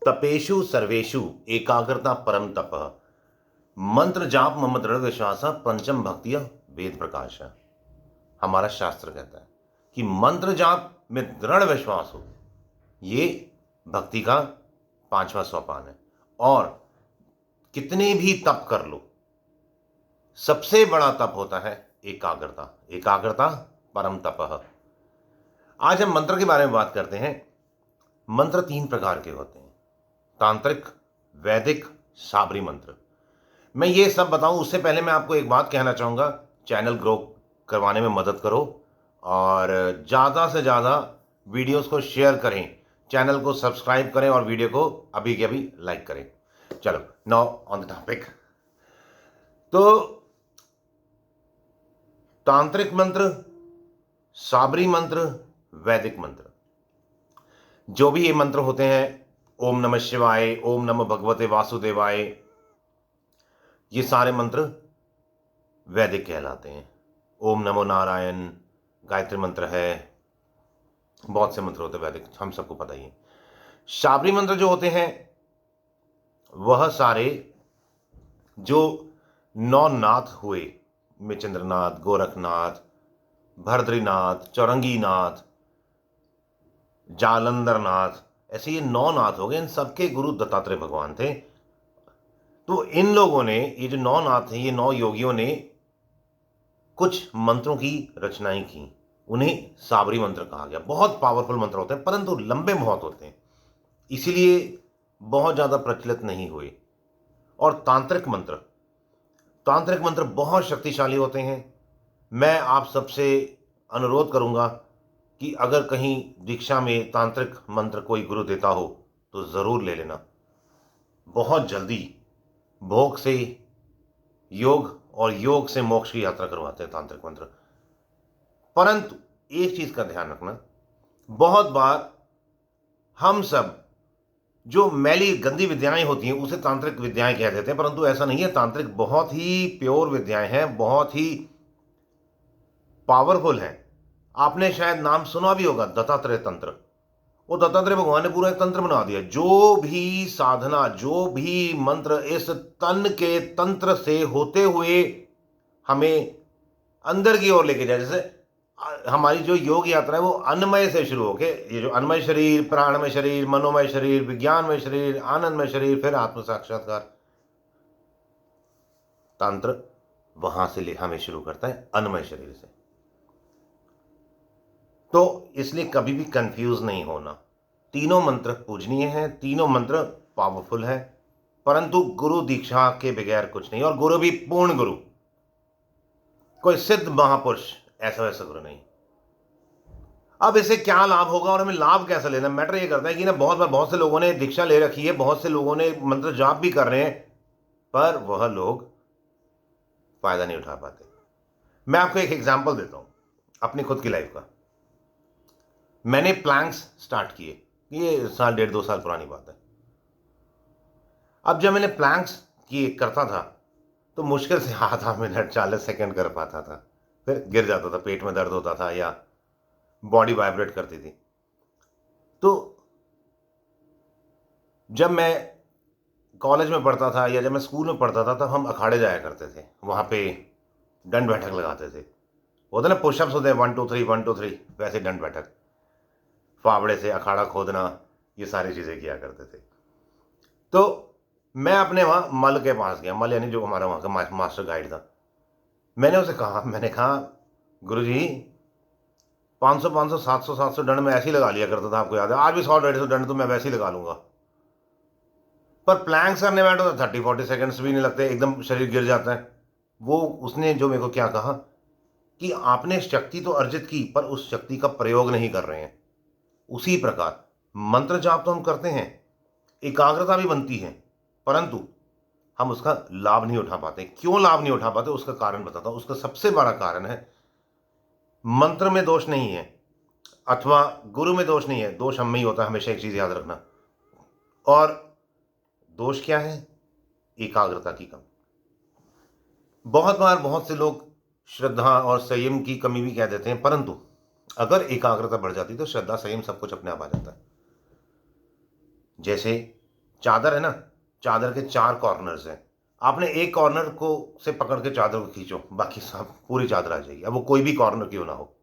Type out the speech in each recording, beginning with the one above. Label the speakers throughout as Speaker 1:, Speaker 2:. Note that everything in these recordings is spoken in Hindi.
Speaker 1: तपेशु सर्वेशु एकाग्रता परम तप, मंत्र जाप मम दृढ़ विश्वास पंचम भक्तिय वेद प्रकाश। हमारा शास्त्र कहता है कि मंत्र जाप में दृढ़ विश्वास हो, ये भक्ति का पांचवा सोपान है। और कितने भी तप कर लो, सबसे बड़ा तप होता है एकाग्रता। एकाग्रता परम तपः। आज हम मंत्र के बारे में बात करते हैं। मंत्र 3 प्रकार के होते हैं, तांत्रिक, वैदिक, साबरी मंत्र। मैं ये सब बताऊं उससे पहले मैं आपको एक बात कहना चाहूंगा, चैनल ग्रो करवाने में मदद करो और ज़्यादा से ज़्यादा वीडियोस को शेयर करें, चैनल को सब्सक्राइब करें और वीडियो को अभी के अभी लाइक करें। चलो नाउ ऑन द टॉपिक। तो तांत्रिक मंत्र, साबरी मंत्र, वैदिक मंत्र, जो भी ये मंत्र होते हैं, ओम नमः शिवाय, ओम नमः भगवते वासुदेवाय, ये सारे मंत्र वैदिक कहलाते हैं। ओम नमो नारायण गायत्री मंत्र है, बहुत से मंत्र होते हैं वैदिक, हम सबको पता ही है। साबरी मंत्र जो होते हैं वह सारे जो 9 नाथ हुए, मिचंद्रनाथ, गोरखनाथ, भद्रीनाथ, चौरंगीनाथ, जालंधरनाथ, ऐसे ये 9 नाथ हो गए। इन सबके गुरु दत्तात्रेय भगवान थे। तो इन लोगों ने, ये जो 9 नाथ हैं, ये 9 योगियों ने कुछ मंत्रों की रचनाएं की, उन्हें साबरी मंत्र कहा गया। बहुत पावरफुल मंत्र होते हैं परंतु लंबे बहुत होते हैं, इसीलिए बहुत ज़्यादा प्रचलित नहीं हुए। और तांत्रिक मंत्र बहुत शक्तिशाली होते हैं। मैं आप सबसे अनुरोध करूंगा कि अगर कहीं दीक्षा में तांत्रिक मंत्र कोई गुरु देता हो तो ज़रूर ले लेना। बहुत जल्दी भोग से योग और योग से मोक्ष की यात्रा करवाते हैं तांत्रिक मंत्र। परंतु एक चीज़ का ध्यान रखना, बहुत बार हम सब जो मैली गंदी विद्याएं होती हैं उसे तांत्रिक विद्याएं कह देते हैं, परंतु ऐसा नहीं है। तांत्रिक बहुत ही प्योर विद्याएं हैं, बहुत ही पावरफुल हैं। आपने शायद नाम सुना भी होगा दत्तात्रेय तंत्र। वो दत्तात्रेय भगवान ने पूरा एक तंत्र बना दिया। जो भी साधना, जो भी मंत्र इस तन के तंत्र से होते हुए हमें अंदर की ओर लेके जाए, जैसे हमारी जो योग यात्रा है वो अन्नमय से शुरू होके, ये जो अन्नमय शरीर, प्राणमय शरीर, मनोमय शरीर, विज्ञानमय शरीर, आनंदमय शरीर, फिर आत्म साक्षात्कार, तंत्र वहां से हमें शुरू करता है अन्नमय शरीर से। तो इसलिए कभी भी कंफ्यूज नहीं होना। तीनों मंत्र पूजनीय हैं, तीनों मंत्र पावरफुल है, परंतु गुरु दीक्षा के बगैर कुछ नहीं। और गुरु भी पूर्ण गुरु, कोई सिद्ध महापुरुष, ऐसा वैसा गुरु नहीं। अब इससे क्या लाभ होगा और हमें लाभ कैसे लेना, मैटर ये करता है कि ना बहुत बार बहुत से लोगों ने दीक्षा ले रखी है, बहुत से लोगों ने मंत्र जाप भी कर रहे हैं, पर वह लोग फायदा नहीं उठा पाते। मैं आपको एक एग्जांपल देता हूं अपनी खुद की लाइफ का। मैंने प्लैंक्स स्टार्ट किए, ये साल 1.5-2 साल पुरानी बात है। अब जब मैंने प्लैंक्स किए करता था तो मुश्किल से आधा मिनट 40 सेकंड कर पाता था, फिर गिर जाता था, पेट में दर्द होता था या बॉडी वाइब्रेट करती थी। तो जब मैं कॉलेज में पढ़ता था या जब मैं स्कूल में पढ़ता था तब हम अखाड़े जाया करते थे, वहाँ पे दंड बैठक लगाते थे। होता ना पुशअप्स होते हैं 1 2 3 1 2 3, वैसे दंड बैठक, फावड़े से अखाड़ा खोदना, ये सारी चीज़ें किया करते थे। तो मैं अपने वहाँ मल के पास गया, मल यानी जो हमारा वहाँ का मास्टर गाइड था। मैंने कहा गुरुजी 500 700 दंड में ऐसे ही लगा लिया करता था, आपको याद है? आज भी 100-150 दंड तो मैं वैसे ही लगा लूंगा, पर प्लैंक्स करने बैठो तो 30-40 सेकंड्स भी नहीं लगते, एकदम शरीर गिर जाता है। वो उसने जो मेरे को क्या कहा कि आपने शक्ति तो अर्जित की पर उस शक्ति का प्रयोग नहीं कर रहे हैं। उसी प्रकार मंत्र जाप तो हम करते हैं, एकाग्रता भी बनती है, परंतु हम उसका लाभ नहीं उठा पाते। क्यों लाभ नहीं उठा पाते, उसका कारण बताता हूं। उसका सबसे बड़ा कारण है मंत्र में दोष नहीं है अथवा गुरु में दोष नहीं है, दोष हम में ही होता है, हमेशा एक चीज याद रखना। और दोष क्या है? एकाग्रता की कमी। बहुत बार बहुत से लोग श्रद्धा और संयम की कमी भी कह देते हैं, परंतु अगर एकाग्रता बढ़ जाती तो श्रद्धा संयम सब कुछ अपने आप आ जाता है। जैसे चादर है ना, चादर के 4 कॉर्नर्स हैं। आपने एक कॉर्नर को से पकड़ के चादर को खींचो, बाकी सब पूरी चादर आ जाएगी। अब वो कोई भी कॉर्नर क्यों ना हो,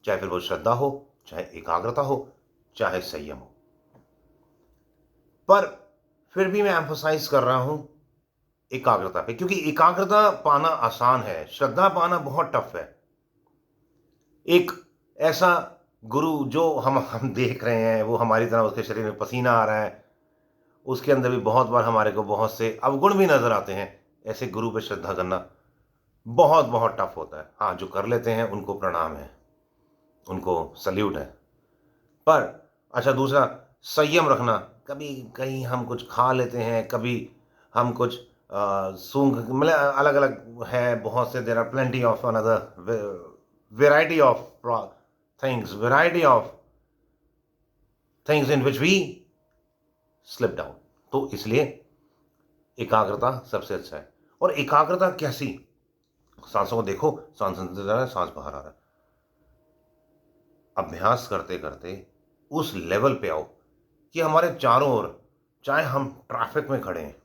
Speaker 1: चाहे फिर वो श्रद्धा हो, चाहे एकाग्रता हो, चाहे संयम हो। पर फिर भी मैं एम्फसाइज कर रहा हूं एकाग्रता पे, क्योंकि एकाग्रता पाना आसान है, श्रद्धा पाना बहुत टफ है। एक ऐसा गुरु जो हम देख रहे हैं, वो हमारी तरह उसके शरीर में पसीना आ रहा है, उसके अंदर भी बहुत बार हमारे को बहुत से अवगुण भी नजर आते हैं। ऐसे गुरु पे श्रद्धा करना बहुत बहुत टफ होता है। हाँ, जो कर लेते हैं उनको प्रणाम है, उनको सल्यूट है। पर अच्छा, दूसरा संयम रखना। कभी कहीं हम कुछ खा लेते हैं, कभी हम कुछ सूंघ, मतलब अलग अलग है बहुत से, there are plenty of another variety of things in which we slip down. तो इसलिए एकाग्रता सबसे अच्छा है। और एकाग्रता कैसी, सांसों को देखो, सांस अंदर जा रहा है, सांस बाहर आ रहा है। अभ्यास करते करते उस लेवल पे आओ कि हमारे चारों ओर, चाहे हम ट्रैफिक में खड़े हैं,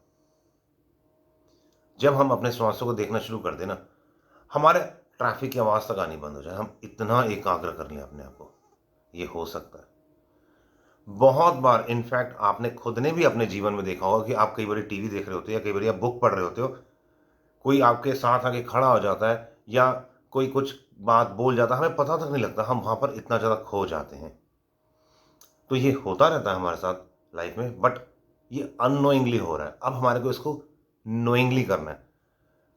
Speaker 1: जब हम अपने श्वासों को देखना शुरू कर देना, हमारे ट्रैफिक की आवाज तक आनी बंद हो जाए। हम इतना एकाग्र कर लें अपने आप को, ये हो सकता है। बहुत बार इनफैक्ट आपने खुद ने भी अपने जीवन में देखा होगा कि आप कई बार टीवी देख रहे होते हो या कई बार आप बुक पढ़ रहे होते हो, कोई आपके साथ आके खड़ा हो जाता है या कोई कुछ बात बोल जाता है, हमें पता तक नहीं लगता, हम वहां पर इतना ज्यादा खो जाते हैं। तो ये होता रहता है हमारे साथ लाइफ में, बट ये अननोइंगली हो रहा है। अब हमारे को इसको नोइंगली करना है।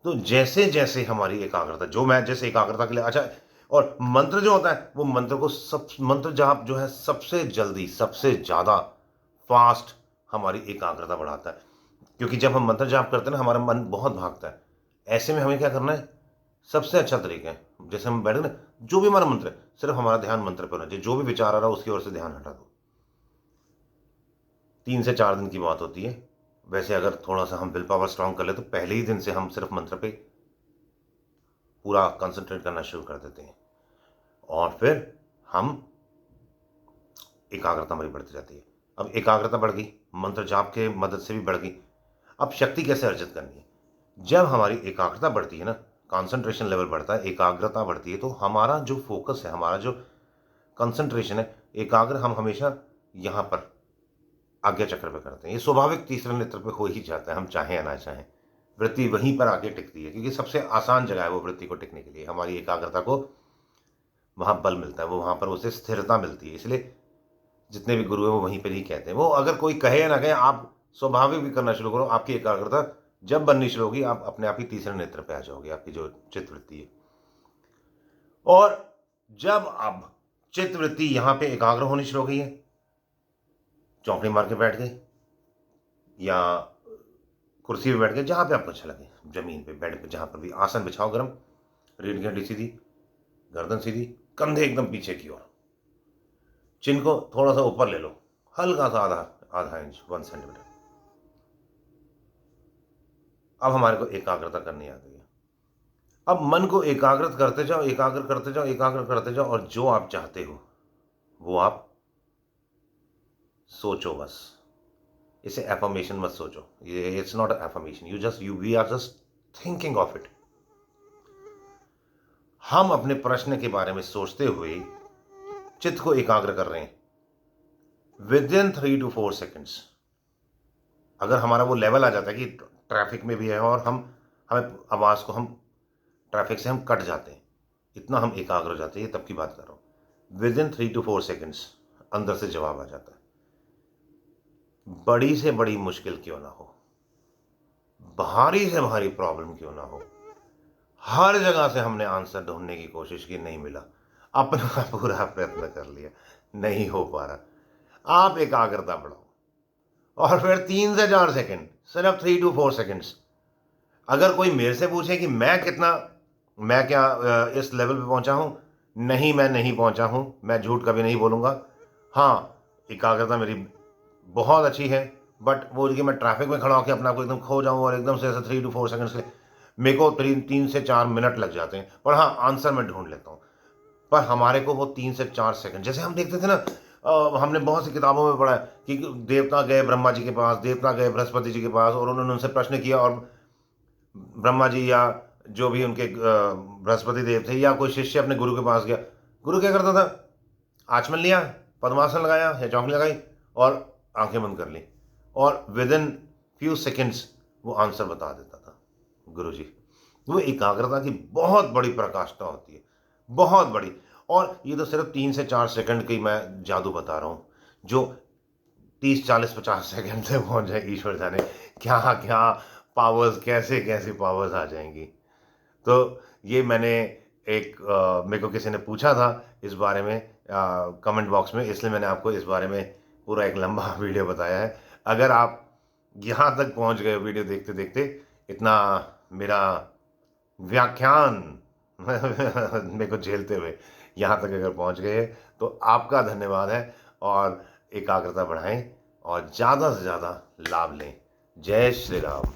Speaker 1: तो जैसे जैसे हमारी एकाग्रता, जो मैं जैसे एकाग्रता के लिए, अच्छा, और मंत्र जो होता है, वो मंत्र को सब, मंत्र जाप जो है सबसे जल्दी, सबसे ज्यादा फास्ट हमारी एकाग्रता बढ़ाता है। क्योंकि जब हम मंत्र जाप करते हैं ना, हमारा मन बहुत भागता है। ऐसे में हमें क्या करना है, सबसे अच्छा तरीका है, जैसे हम बैठे ना, जो भी हमारा मंत्र है, सिर्फ हमारा ध्यान मंत्र पर होना चाहिए। जो भी विचार आ रहा है उसकी ओर से ध्यान हटा दो। 3 से 4 दिन की बात होती है। वैसे अगर थोड़ा सा हम विल पावर स्ट्रांग कर ले तो पहले ही दिन से हम सिर्फ मंत्र पे पूरा कंसंट्रेट करना शुरू कर देते हैं, और फिर हम, एकाग्रता हमारी बढ़ती जाती है। अब एकाग्रता बढ़ गई, मंत्र जाप के मदद से भी बढ़ गई। अब शक्ति कैसे अर्जित करनी है, जब हमारी एकाग्रता बढ़ती है ना, कंसंट्रेशन लेवल बढ़ता है, एकाग्रता बढ़ती है, तो हमारा जो फोकस है, हमारा जो कंसंट्रेशन है, एकाग्र हम हमेशा यहाँ पर आज्ञा चक्र पे करते हैं। ये स्वाभाविक तीसरे नेत्र पे हो ही जाता है, हम चाहें या ना चाहें। वृत्ति वहीं पर आके टिकती है, क्योंकि सबसे आसान जगह है वो वृत्ति को टिकने के लिए। हमारी एकाग्रता को वहां बल मिलता है, वो वहां पर उसे स्थिरता मिलती है। इसलिए जितने भी गुरु है वो वहीं पर ही कहते हैं। वो अगर कोई कहे या ना कहे, आप स्वाभाविक भी करना शुरू करो, आपकी एकाग्रता जब बननी शुरू होगी, आप अपने आप ही तीसरे नेत्र पे आ जाओगे, आपकी जो चित्त वृत्ति है। और जब अब चित्त वृत्ति यहां पे एकाग्र होनी शुरू हो गई है, चौकड़ी मार के बैठ गए या कुर्सी पे बैठ गए, जहां पे आपको अच्छा लगे, जमीन पे, बेड पे, जहां पर भी, आसन बिछाओ गर्म, रीढ़ की हड्डी सीधी, गर्दन सीधी, कंधे एकदम पीछे की ओर, चिन को थोड़ा सा ऊपर ले लो, हल्का सा, आधा आधा इंच, 1 सेंटीमीटर। अब हमारे को एकाग्रता करनी आ गई है। अब मन को एकाग्रत करते जाओ, एकाग्र करते जाओ, एकाग्र करते जाओ, और जो आप चाहते हो वो आप सोचो बस। इसे एफर्मेशन मत सोचो, ये it's not affirmation, you we are just thinking of it. हम अपने प्रश्न के बारे में सोचते हुए चित्त को एकाग्र कर रहे हैं। विद इन 3 to 4 सेकेंड्स अगर हमारा वो लेवल आ जाता है कि ट्रैफिक में भी है और हमें आवाज को, हम ट्रैफिक से हम कट जाते हैं, इतना हम एकाग्र हो जाते हैं, तब की बात कर रहा हूं। विद इन 3 to 4 सेकेंड्स अंदर से जवाब आ जाता है। बड़ी से बड़ी मुश्किल क्यों ना हो, भारी से भारी प्रॉब्लम क्यों ना हो, हर जगह से हमने आंसर ढूंढने की कोशिश की, नहीं मिला, अपना पूरा प्रयत्न कर लिया, नहीं हो पा रहा। आप एकाग्रता बढ़ाओ, और फिर 3 से 4 सेकेंड, सिर्फ 3 to 4 सेकेंड्स। अगर कोई मेरे से पूछे कि मैं क्या इस लेवल पे पहुंचा हूं, नहीं, मैं नहीं पहुंचा हूं, मैं झूठ कभी नहीं बोलूंगा। हाँ, एकाग्रता मेरी बहुत अच्छी है, बट वो कि मैं ट्रैफिक में खड़ा होकर अपने आप को एकदम खो जाऊं और एकदम से ऐसा 3 to 4 सेकेंड्स के लिए मेरे को 3 से 4 मिनट लग जाते हैं, पर हाँ, आंसर मैं ढूंढ लेता हूं। पर हमारे को वो 3 से 4 सेकंड, जैसे हम देखते थे ना, हमने बहुत सी किताबों में पढ़ा है कि देवता गए ब्रह्मा जी के पास, देवता गए बृहस्पति जी के पास, और उन्होंने उनसे प्रश्न किया, और ब्रह्मा जी या जो भी उनके बृहस्पति देव थे या कोई शिष्य अपने गुरु के पास गया, गुरु क्या करता था? आचमन लिया, पद्मासन लगाया या चौकड़ी लगाई और आंखें बंद कर ली, और विद इन फ्यू सेकेंड्स वो आंसर बता देता था गुरु जी। वो एकाग्रता की बहुत बड़ी प्रकाष्ठा होती है, बहुत बड़ी। और ये तो सिर्फ 3 से 4 सेकंड की मैं जादू बता रहा हूँ, जो 30, 40, 50 सेकंड से पहुंच जाए, ईश्वर जाने क्या क्या पावर्स, कैसे कैसे पावर्स आ जाएंगी। तो ये मैंने मेरे को किसी ने पूछा था इस बारे में कमेंट बॉक्स में, इसलिए मैंने आपको इस बारे में पूरा एक लंबा वीडियो बताया है। अगर आप यहाँ तक पहुँच गए वीडियो देखते देखते, इतना मेरा व्याख्यान मेरे को झेलते हुए यहाँ तक अगर पहुँच गए, तो आपका धन्यवाद है। और एकाग्रता बढ़ाएं और ज़्यादा से ज़्यादा लाभ लें। जय श्री राम।